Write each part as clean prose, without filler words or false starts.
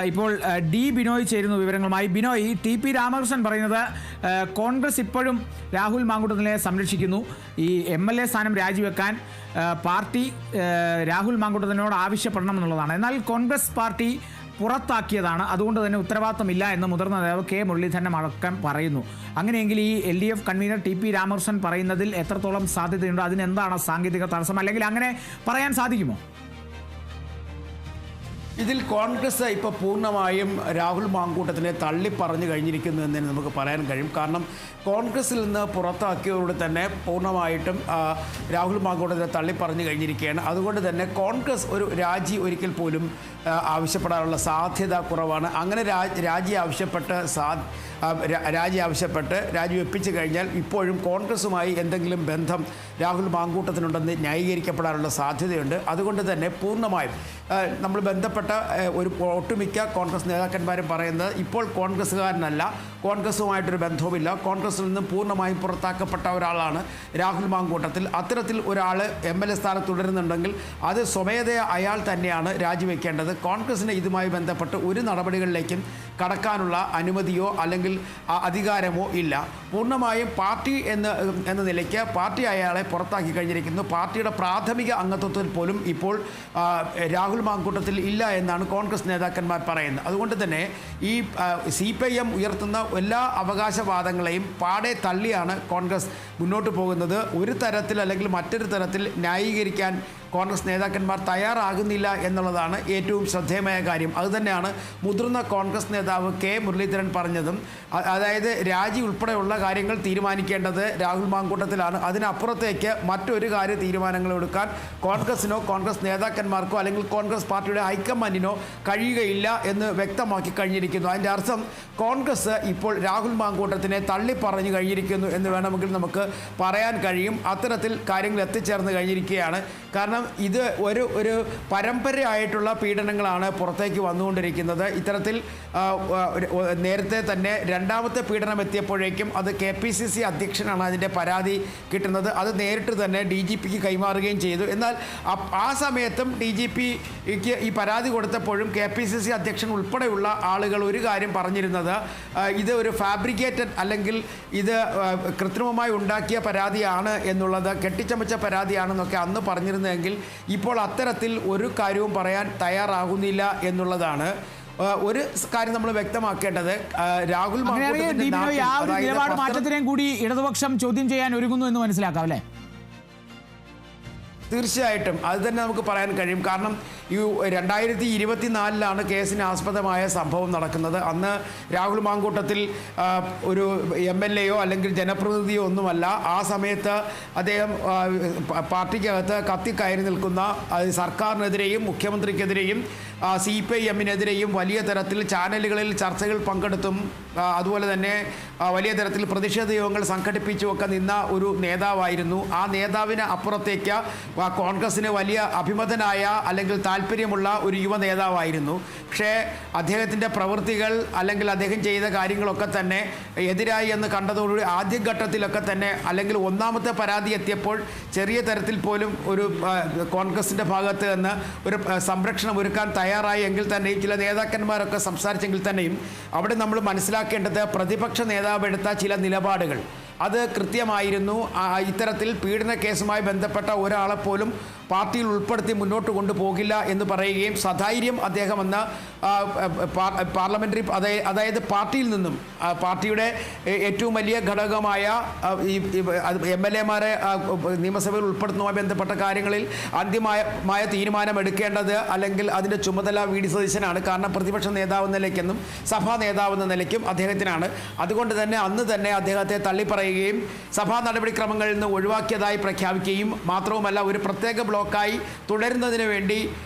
ഇപ്പോൾ ഡി ബിനോയ് ചേരുന്നു വിവരങ്ങളുമായി. ബിനോയ്, ടി പി രാമകൃഷ്ണൻ പറയുന്നത് കോൺഗ്രസ് ഇപ്പോഴും രാഹുൽ മാങ്കൂട്ടത്തിനെ സംരക്ഷിക്കുന്നു. ഈ MLA സ്ഥാനം രാജിവെക്കാൻ പാർട്ടി രാഹുൽ മാങ്കൂട്ടത്തിനോട് ആവശ്യപ്പെടണമെന്നുള്ളതാണ്. എന്നാൽ കോൺഗ്രസ് പാർട്ടി പുറത്താക്കിയതാണ്, അതുകൊണ്ട് തന്നെ ഉത്തരവാദിത്തമില്ല എന്ന് മുതിർന്ന നേതാവ് കെ മുരളീധരൻ അടക്കം പറയുന്നു. അങ്ങനെയെങ്കിൽ ഈ LDF convener T P Ramakrishnan പറയുന്നതിൽ എത്രത്തോളം സാധ്യതയുണ്ട്? അതിനെന്താണ് സാങ്കേതിക തടസ്സം? അല്ലെങ്കിൽ അങ്ങനെ പറയാൻ സാധിക്കുമോ? ഇതിൽ കോൺഗ്രസ് ഇപ്പോൾ പൂർണ്ണമായും രാഹുൽ മാങ്കൂട്ടത്തിനെ തള്ളിപ്പറഞ്ഞു കഴിഞ്ഞിരിക്കുന്നു എന്ന് തന്നെ നമുക്ക് പറയാൻ കഴിയും. കാരണം കോൺഗ്രസിൽ നിന്ന് പുറത്താക്കിയതോടെ തന്നെ പൂർണ്ണമായിട്ടും രാഹുൽ മാങ്കൂട്ടത്തിനെ തള്ളിപ്പറഞ്ഞു കഴിഞ്ഞിരിക്കുകയാണ്. അതുകൊണ്ട് തന്നെ കോൺഗ്രസ് ഒരു രാജി ഒരിക്കൽ പോലും ആവശ്യപ്പെടാനുള്ള സാധ്യത കുറവാണ്. അങ്ങനെ രാജി ആവശ്യപ്പെട്ട് രാജിവെപ്പിച്ചു കഴിഞ്ഞാൽ ഇപ്പോഴും കോൺഗ്രസുമായി എന്തെങ്കിലും ബന്ധം രാഹുൽ മാങ്കൂട്ടത്തിനുണ്ടെന്ന് ന്യായീകരിക്കപ്പെടാനുള്ള സാധ്യതയുണ്ട്. അതുകൊണ്ട് തന്നെ പൂർണ്ണമായും നമ്മൾ ബന്ധപ്പെട്ട ഒരു ഒട്ടുമിക്ക കോൺഗ്രസ് നേതാക്കന്മാരും പറയുന്നത് ഇപ്പോൾ കോൺഗ്രസ്സുകാരനല്ല, കോൺഗ്രസുമായിട്ടൊരു ബന്ധവുമില്ല, കോൺഗ്രസിൽ നിന്നും പൂർണ്ണമായും പുറത്താക്കപ്പെട്ട ഒരാളാണ് രാഹുൽ മാങ്കൂട്ടത്തിൽ. അത്തരത്തിൽ ഒരാൾ MLA സ്ഥാനത്ത് തുടരുന്നുണ്ടെങ്കിൽ അത് സ്വമേധയാ അയാൾ തന്നെയാണ് രാജിവെക്കേണ്ടത്. കോൺഗ്രസിന് ഇതുമായി ബന്ധപ്പെട്ട് ഒരു നടപടികളിലേക്കും കടക്കാനുള്ള അനുമതിയോ അല്ലെങ്കിൽ അധികാരമോ ഇല്ല. പൂർണ്ണമായും പാർട്ടി എന്ന നിലയ്ക്ക് പാർട്ടി അയാളെ പുറത്താക്കി കഴിഞ്ഞിരിക്കുന്നു. പാർട്ടിയുടെ പ്രാഥമിക അംഗത്വത്തിൽ പോലും ഇപ്പോൾ രാഹുൽ മാങ്കൂട്ടത്തിൽ ഇല്ല എന്നാണ് കോൺഗ്രസ് നേതാക്കന്മാർ പറയുന്നത്. അതുകൊണ്ട് തന്നെ ഈ CPIM ഉയർത്തുന്ന എല്ലാ അവകാശവാദങ്ങളെയും പാടെ തള്ളിയാണ് കോൺഗ്രസ് മുന്നോട്ട് പോകുന്നത്. ഒരു തരത്തിൽ അല്ലെങ്കിൽ മറ്റൊരു തരത്തിൽ ന്യായീകരിക്കാൻ കോൺഗ്രസ് നേതാക്കന്മാർ തയ്യാറാകുന്നില്ല എന്നുള്ളതാണ് ഏറ്റവും ശ്രദ്ധേയമായ കാര്യം. അതുതന്നെയാണ് മുതിർന്ന കോൺഗ്രസ് നേതാവ് കെ മുരളീധരൻ പറഞ്ഞതും. അതായത് രാജി ഉൾപ്പെടെയുള്ള കാര്യങ്ങൾ തീരുമാനിക്കേണ്ടത് രാഹുൽ മാങ്കൂട്ടത്തിലാണ്. അതിനപ്പുറത്തേക്ക് മറ്റൊരു കാര്യ തീരുമാനങ്ങൾ എടുക്കാൻ കോൺഗ്രസിനോ കോൺഗ്രസ് നേതാക്കന്മാർക്കോ അല്ലെങ്കിൽ കോൺഗ്രസ് പാർട്ടിയുടെ ഹൈക്കമാൻഡിനോ കഴിയുകയില്ല എന്ന് വ്യക്തമാക്കി കഴിഞ്ഞിരിക്കുന്നു. അതിൻ്റെ അർത്ഥം കോൺഗ്രസ് ഇപ്പോൾ രാഹുൽ മാങ്കൂട്ടത്തിനെ തള്ളിപ്പറഞ്ഞു കഴിഞ്ഞിരിക്കുന്നു എന്ന് വേണമെങ്കിൽ നമുക്ക് പറയാൻ കഴിയും. അത്തരത്തിൽ കാര്യങ്ങൾ എത്തിച്ചേർന്ന് കഴിഞ്ഞിരിക്കുകയാണ്. കാരണം ഇത് ഒരു പരമ്പരയായിട്ടുള്ള പീഡനങ്ങളാണ് പുറത്തേക്ക് വന്നുകൊണ്ടിരിക്കുന്നത്. ഇത്തരത്തിൽ നേരത്തെ തന്നെ രണ്ടാമത്തെ പീഡനം എത്തിയപ്പോഴേക്കും അത് KPCC അധ്യക്ഷനാണ് അതിൻ്റെ പരാതി കിട്ടുന്നത്. അത് നേരിട്ട് തന്നെ DGPക്ക് കൈമാറുകയും ചെയ്തു. എന്നാൽ ആ സമയത്തും DGPക്ക് ഈ പരാതി കൊടുത്തപ്പോഴും KPCC അധ്യക്ഷൻ ഉൾപ്പെടെയുള്ള ആളുകൾ ഒരു കാര്യം പറഞ്ഞിരുന്നത്, ഇത് ഒരു ഫാബ്രിക്കേറ്റഡ് അല്ലെങ്കിൽ ഇത് കൃത്രിമമായി ഉണ്ടാക്കിയ പരാതിയാണ് എന്നുള്ളത്, കെട്ടിച്ചമച്ച പരാതിയാണെന്നൊക്കെ അന്ന് പറഞ്ഞിരുന്നെങ്കിൽ ഇപ്പോൾ അത്തരത്തിൽ ഒരു കാര്യവും പറയാൻ തയ്യാറാകുന്നില്ല എന്നുള്ളതാണ്. ഒരു കാര്യം നമ്മൾ വ്യക്തമാക്കേണ്ടത്, രാഹുൽ നിലപാട് മാറ്റത്തിനെയും കൂടി ഇടതുപക്ഷം ചോദ്യം ചെയ്യാൻ ഒരുങ്ങുന്നു എന്ന് മനസ്സിലാക്കാം അല്ലേ? തീർച്ചയായിട്ടും അത് തന്നെ നമുക്ക് പറയാൻ കഴിയും. കാരണം ഈ 2024 കേസിന് ആസ്പദമായ സംഭവം നടക്കുന്നത്. അന്ന് രാഹുൽ മാങ്കൂട്ടത്തിൽ ഒരു MLAയോ അല്ലെങ്കിൽ ജനപ്രതിനിധിയോ ഒന്നുമല്ല. ആ സമയത്ത് അദ്ദേഹം പാർട്ടിക്കകത്ത് കത്തിക്കയറി നിൽക്കുന്ന സർക്കാരിനെതിരെയും മുഖ്യമന്ത്രിക്കെതിരെയും CPIMനെതിരെയും വലിയ തരത്തിൽ ചാനലുകളിൽ ചർച്ചകൾ പങ്കെടുത്തും അതുപോലെ തന്നെ വലിയ തരത്തിൽ പ്രതിഷേധ യോഗങ്ങൾ സംഘടിപ്പിച്ചുമൊക്കെ നിന്ന ഒരു നേതാവായിരുന്നു. ആ നേതാവിന് അപ്പുറത്തേക്ക് കോൺഗ്രസിന് വലിയ അഭിമതനായ അല്ലെങ്കിൽ താല്പര്യമുള്ള ഒരു യുവ നേതാവായിരുന്നു. പക്ഷേ അദ്ദേഹത്തിൻ്റെ പ്രവൃത്തികൾ അല്ലെങ്കിൽ അദ്ദേഹം ചെയ്ത കാര്യങ്ങളൊക്കെ തന്നെ എതിരായി എന്ന് കണ്ടതോടുകൂടി ആദ്യഘട്ടത്തിലൊക്കെ തന്നെ അല്ലെങ്കിൽ ഒന്നാമത്തെ പരാതി എത്തിയപ്പോൾ ചെറിയ തരത്തിൽ പോലും ഒരു കോൺഗ്രസിൻ്റെ ഭാഗത്ത് നിന്ന് ഒരു സംരക്ഷണം ഒരുക്കാൻ തയ്യാറായി എങ്കിൽ തന്നെയും ചില നേതാക്കന്മാരൊക്കെ സംസാരിച്ചെങ്കിൽ തന്നെയും അവിടെ നമ്മൾ മനസ്സിലാക്കേണ്ടത് പ്രതിപക്ഷ നേതാവ് എടുത്ത ചില നിലപാടുകൾ അത് കൃത്യമായിരുന്നു. ഇത്തരത്തിൽ പീഡന കേസുമായി ബന്ധപ്പെട്ട ഒരാളെപ്പോലും പാർട്ടിയിൽ ഉൾപ്പെടുത്തി മുന്നോട്ട് കൊണ്ടുപോകില്ല എന്ന് പറയുകയും സധൈര്യം അദ്ദേഹം എന്ന പാർലമെൻ്ററി അതായത് പാർട്ടിയിൽ നിന്നും പാർട്ടിയുടെ ഏറ്റവും വലിയ ഘടകമായ ഈ MLAമാരെ നിയമസഭയിൽ ഉൾപ്പെടുത്തുന്നതുമായി ബന്ധപ്പെട്ട കാര്യങ്ങളിൽ അന്തിമമായ തീരുമാനമെടുക്കേണ്ടത് അല്ലെങ്കിൽ അതിൻ്റെ ചുമതല VD സതീശനാണ്. കാരണം പ്രതിപക്ഷ നേതാവ് എന്ന നിലയ്ക്കെന്നും സഭാ നേതാവ് എന്ന നിലയ്ക്കും അദ്ദേഹത്തിനാണ്. അതുകൊണ്ട് തന്നെ അന്ന് തന്നെ അദ്ദേഹത്തെ തള്ളിപ്പറയുകയും സഭാ നടപടിക്രമങ്ങളിൽ നിന്ന് ഒഴിവാക്കിയതായി പ്രഖ്യാപിക്കുകയും മാത്രവുമല്ല ഒരു പ്രത്യേക ബ്ലോക്കായി തുടരുന്നതിന് വേണ്ടി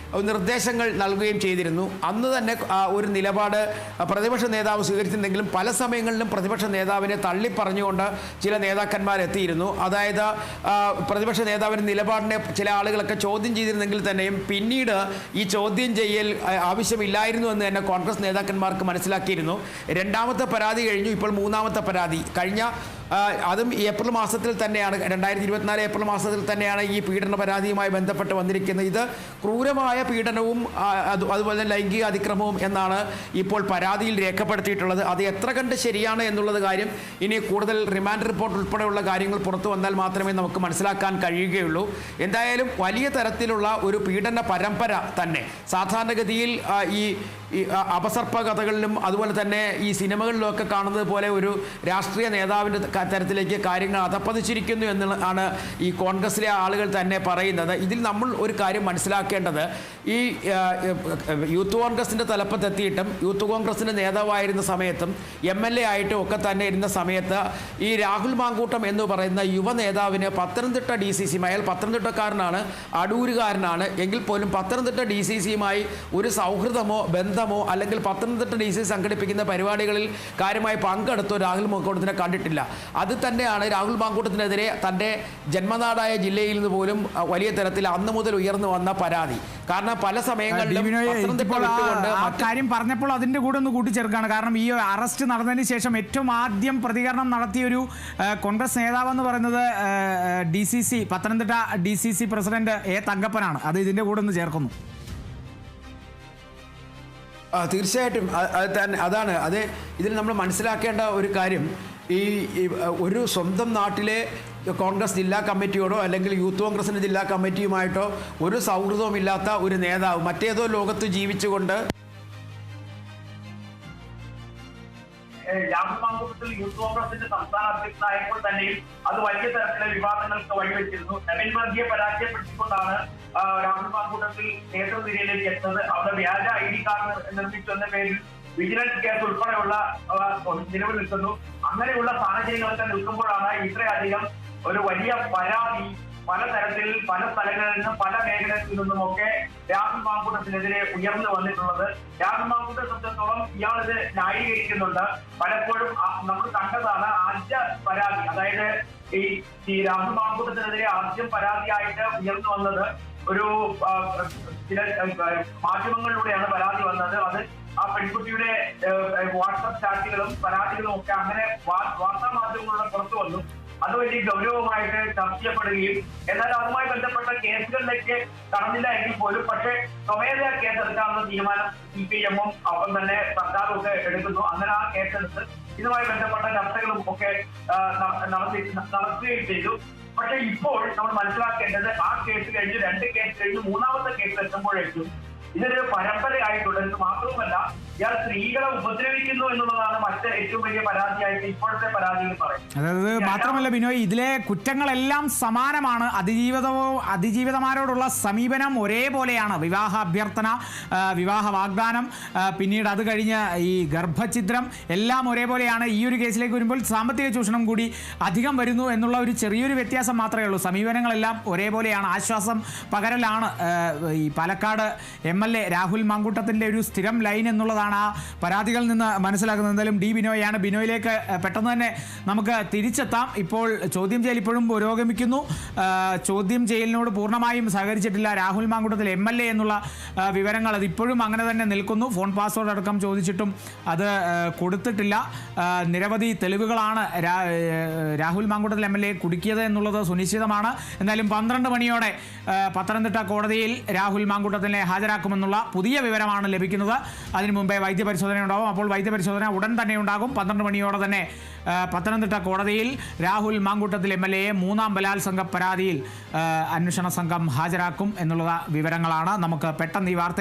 നിർദ്ദേശങ്ങൾ നൽകുകയും ചെയ്തിരുന്നു. അന്ന് തന്നെ ഒരു നിലപാട് പ്രതിപക്ഷ നേതാവ് സ്വീകരിച്ചിരുന്നെങ്കിലും പല സമയങ്ങളിലും പ്രതിപക്ഷ നേതാവിനെ തള്ളിപ്പറഞ്ഞുകൊണ്ട് ചില നേതാക്കന്മാർ എത്തിയിരുന്നു. അതായത് പ്രതിപക്ഷ നേതാവിൻ്റെ നിലപാടിനെ ചില ആളുകളൊക്കെ ചോദ്യം ചെയ്തിരുന്നെങ്കിൽ തന്നെയും പിന്നീട് ഈ ചോദ്യം ചെയ്യൽ ആവശ്യമില്ലായിരുന്നു എന്ന് തന്നെ കോൺഗ്രസ് നേതാക്കന്മാർക്ക് മനസ്സിലാക്കിയിരുന്നു. രണ്ടാമത്തെ പരാതി കഴിഞ്ഞു, ഇപ്പോൾ മൂന്നാമത്തെ പരാതി. കഴിഞ്ഞ അതും ഏപ്രിൽ മാസത്തിൽ തന്നെയാണ്, 2024 ഏപ്രിൽ മാസത്തിൽ തന്നെയാണ് ഈ പീഡന പരാതിയുമായി ബന്ധപ്പെട്ട് വന്നിരിക്കുന്നത്. ഇത് ക്രൂരമായ പീഡനവും അതുപോലെ ലൈംഗിക അതിക്രമവും എന്നാണ് ഇപ്പോൾ പരാതിയിൽ രേഖപ്പെടുത്തിയിട്ടുള്ളത്. അത് എത്ര കണ്ട് ശരിയാണ് എന്നുള്ളത് കാര്യം ഇനി കൂടുതൽ റിമാൻഡ് റിപ്പോർട്ട് ഉൾപ്പെടെയുള്ള കാര്യങ്ങൾ പുറത്തു വന്നാൽ മാത്രമേ നമുക്ക് മനസ്സിലാക്കാൻ കഴിയുകയുള്ളൂ. എന്തായാലും വലിയ തരത്തിലുള്ള ഒരു പീഡന പരമ്പര തന്നെ സാധാരണഗതിയിൽ ഈ അപസർപ്പ കഥകളിലും അതുപോലെ തന്നെ ഈ സിനിമകളിലുമൊക്കെ കാണുന്നത് പോലെ ഒരു രാഷ്ട്രീയ നേതാവിൻ്റെ തരത്തിലേക്ക് കാര്യങ്ങൾ അധപ്പതിച്ചിരിക്കുന്നു എന്നാണ് ഈ കോൺഗ്രസിലെ ആളുകൾ തന്നെ പറയുന്നത്. ഇതിൽ നമ്മൾ ഒരു കാര്യം മനസ്സിലാക്കേണ്ടത്, ഈ യൂത്ത് കോൺഗ്രസിൻ്റെ തലപ്പത്തെത്തിയിട്ടും യൂത്ത് കോൺഗ്രസിൻ്റെ നേതാവായിരുന്ന സമയത്തും MLA ആയിട്ടും ഒക്കെ തന്നെ ഇരുന്ന സമയത്ത് ഈ രാഹുൽ മാങ്കൂട്ടം എന്ന് പറയുന്ന യുവ നേതാവിന് പത്തനംതിട്ട DCC, അയാൾ പത്തനംതിട്ടക്കാരനാണ്, അടൂരുകാരനാണ് എങ്കിൽ പോലും പത്തനംതിട്ട DCCയുമായി ഒരു സൗഹൃദമോ ബന്ധമോ അല്ലെങ്കിൽ പത്തനംതിട്ട DCC സംഘടിപ്പിക്കുന്ന പരിപാടികളിൽ കാര്യമായി പങ്കെടുത്തോ രാഹുൽ മാങ്കൂട്ടത്തിനെ കണ്ടിട്ടില്ല. അത് തന്നെയാണ് രാഹുൽ മാങ്കൂട്ടത്തിനെതിരെ തൻ്റെ ജന്മനാടായ ജില്ലയിൽ നിന്ന് പോലും വലിയ തരത്തിൽ അന്ന് മുതൽ ഉയർന്നു വന്ന പരാതി. കാരണം പല സമയങ്ങളിലും കാര്യം പറഞ്ഞപ്പോൾ അതിൻ്റെ കൂടെ ഒന്ന് കൂട്ടിച്ചേർക്കുകയാണ്. കാരണം ഈ അറസ്റ്റ് നടന്നതിന് ശേഷം ഏറ്റവും ആദ്യം പ്രതികരണം നടത്തിയൊരു കോൺഗ്രസ് നേതാവെന്ന് പറയുന്നത് പത്തനംതിട്ട DCC പ്രസിഡന്റ് തങ്കപ്പനാണ്. അത് ഇതിൻ്റെ കൂടെ ഒന്ന് ചേർക്കുന്നു. തീർച്ചയായിട്ടും അതാണ് ഇതിൽ നമ്മൾ മനസ്സിലാക്കേണ്ട ഒരു കാര്യം, ഈ ഒരു സ്വന്തം നാട്ടിലെ കോൺഗ്രസ് ജില്ലാ കമ്മിറ്റിയോടോ അല്ലെങ്കിൽ യൂത്ത് കോൺഗ്രസിൻ്റെ ജില്ലാ കമ്മിറ്റിയുമായിട്ടോ ഒരു സൗഹൃദവുമില്ലാത്ത ഒരു നേതാവ് മറ്റേതോ ലോകത്ത് ജീവിച്ചുകൊണ്ട് രാഹുൽ മാങ്കൂട്ടത്തിൽ യൂത്ത് കോൺഗ്രസിന്റെ സംസ്ഥാന അധ്യക്ഷനായപ്പോൾ തന്നെയും അത് വലിയ തരത്തിലെ വിവാദങ്ങൾക്ക് വഴിവെച്ചിരുന്നു. നവീൻ വർഗീയെ പരാജയപ്പെടുത്തിക്കൊണ്ടാണ് രാഹുൽ മാങ്കൂട്ടത്തിൽ നേതൃനിരയിലേക്ക് എത്തുന്നത്. അവിടെ വ്യാജ ID കാർഡ് നിർമ്മിച്ചു എന്ന പേരിൽ വിജിലൻസ് കേസ് ഉൾപ്പെടെയുള്ള നിലവിൽ നിൽക്കുന്നു. അങ്ങനെയുള്ള സാഹചര്യങ്ങളൊക്കെ നിൽക്കുമ്പോഴാണ് ഇത്രയധികം ഒരു വലിയ പരാതി പലതരത്തിൽ പല സ്ഥലങ്ങളിൽ നിന്നും പല മേഖലയിൽ നിന്നുമൊക്കെ രാഹുൽ മാങ്കൂട്ടത്തിനെതിരെ ഉയർന്നു വന്നിട്ടുള്ളത്. രാഹുൽ മാങ്കൂട്ടത്തെ സംബന്ധിച്ചിടത്തോളം ഇയാൾ ഇത് ന്യായീകരിക്കുന്നുണ്ട്. പലപ്പോഴും നമ്മൾ കണ്ടതാണ് ആദ്യ പരാതി, അതായത് ഈ രാഹുൽ മാങ്കൂട്ടത്തിനെതിരെ ആദ്യം പരാതിയായിട്ട് ഉയർന്നു വന്നത് ഒരു ചില മാധ്യമങ്ങളിലൂടെയാണ് പരാതി വന്നത്. അത് ആ പെൺകുട്ടിയുടെ വാട്സപ്പ് ചാറ്റുകളും പരാതികളും ഒക്കെ അങ്ങനെ വാർത്താ മാധ്യമങ്ങളുടെ പുറത്തു വന്നു. അത് വലിയ ഗൗരവമായിട്ട് ചർച്ച ചെയ്യപ്പെടുകയും എന്നാൽ അതുമായി ബന്ധപ്പെട്ട കേസുകളിലേക്ക് കടന്നില്ല എങ്കിൽ പോലും പക്ഷേ സ്വമേധയാ കേസെടുക്കാനുള്ള തീരുമാനം CPIM-ഉം ഒപ്പം തന്നെ സർക്കാരും ഒക്കെ എടുക്കുന്നു. അങ്ങനെ ആ കേസെടുത്ത് ഇതുമായി ബന്ധപ്പെട്ട ചർച്ചകളും ഒക്കെ നടത്തുകയും ചെയ്തു. പക്ഷെ ഇപ്പോൾ നമ്മൾ മനസ്സിലാക്കേണ്ടത് ആ കേസ് കഴിഞ്ഞ് 2 കേസ് കഴിഞ്ഞ് 3ാമത്തെ കേസ് എത്തുമ്പോഴേക്കും ഇതൊരു പരമ്പരയായിട്ടുള്ളത്. ഇത് മാത്രവുമല്ല, ഇയാൾ സ്ത്രീകളെ ഉപദ്രവിക്കുന്നു എന്നുള്ളതാണ് മറ്റ് ഏറ്റവും വലിയ പരാതിയായിട്ട് ഇപ്പോഴത്തെ പരാതിയിൽ പറയുന്നത്. അതായത് മാത്രമല്ല ബിനോയ്, ഇതിലെ കുറ്റങ്ങളെല്ലാം സമാനമാണ്. അതിജീവിതമാരോടുള്ള സമീപനം ഒരേപോലെയാണ്. വിവാഹ അഭ്യർത്ഥന, വിവാഹ വാഗ്ദാനം, പിന്നീട് അത് കഴിഞ്ഞ് ഈ ഗർഭഛിദ്രം എല്ലാം ഒരേപോലെയാണ്. ഈ ഒരു കേസിലേക്ക് വരുമ്പോൾ സാമ്പത്തിക ചൂഷണം കൂടി അധികം വരുന്നു എന്നുള്ള ഒരു ചെറിയൊരു വ്യത്യാസം മാത്രമേ ഉള്ളൂ. സമീപനങ്ങളെല്ലാം ഒരേപോലെയാണ്. ആശ്വാസം പകരലാണ് ഈ പാലക്കാട് MLA രാഹുൽ മാങ്കൂട്ടത്തിൻ്റെ ഒരു സ്ഥിരം ലൈൻ എന്നുള്ളതാണ് ആ പരാതികളിൽ നിന്ന് മനസ്സിലാക്കുന്നത്. എന്തായാലും ബിനോയാണ്. ബിനോയിലേക്ക് പെട്ടെന്ന് തന്നെ നമുക്ക് തിരിച്ചെത്താം. ഇപ്പോൾ ചോദ്യം ചെയ്യൽ ഇപ്പോഴും പുരോഗമിക്കുന്നു. ചോദ്യം ചെയ്യലിനോട് പൂർണ്ണമായും സഹകരിച്ചിട്ടില്ല രാഹുൽ മാങ്കൂട്ടത്തിൽ MLA എന്നുള്ള വിവരങ്ങൾ അതിപ്പോഴും അങ്ങനെ തന്നെ നിൽക്കുന്നു. ഫോൺ പാസ്വേഡ് അടക്കം ചോദിച്ചിട്ടും അത് കൊടുത്തിട്ടില്ല. നിരവധി തെളിവുകളാണ് രാഹുൽ മാങ്കൂട്ടത്തിൽ MLA കുടുക്കിയത് എന്നുള്ളത് സുനിശ്ചിതമാണ്. എന്തായാലും 12 മണിയോടെ പത്തനംതിട്ട കോടതിയിൽ രാഹുൽ മാങ്കൂട്ടത്തിനെ ഹാജരാക്കുമെന്നുള്ള പുതിയ വിവരമാണ് ലഭിക്കുന്നത്. അതിനു മുമ്പേ വൈദ്യപരിശോധന ഉണ്ടാവും. അപ്പോൾ വൈദ്യപരിശോധന ഉടൻ തന്നെ ഉണ്ടാകും. 12 മണിയോടെ തന്നെ പത്തനംതിട്ട കോടതിയിൽ രാഹുൽ മാങ്കൂട്ടത്തിൽ MLA 3ാം ബലാത്സംഗ പരാതിയിൽ അന്വേഷണ സംഘം ഹാജരാക്കും എന്നുള്ള വിവരങ്ങളാണ് നമുക്ക് പെട്ടെന്ന് ഈ വാർത്തയിൽ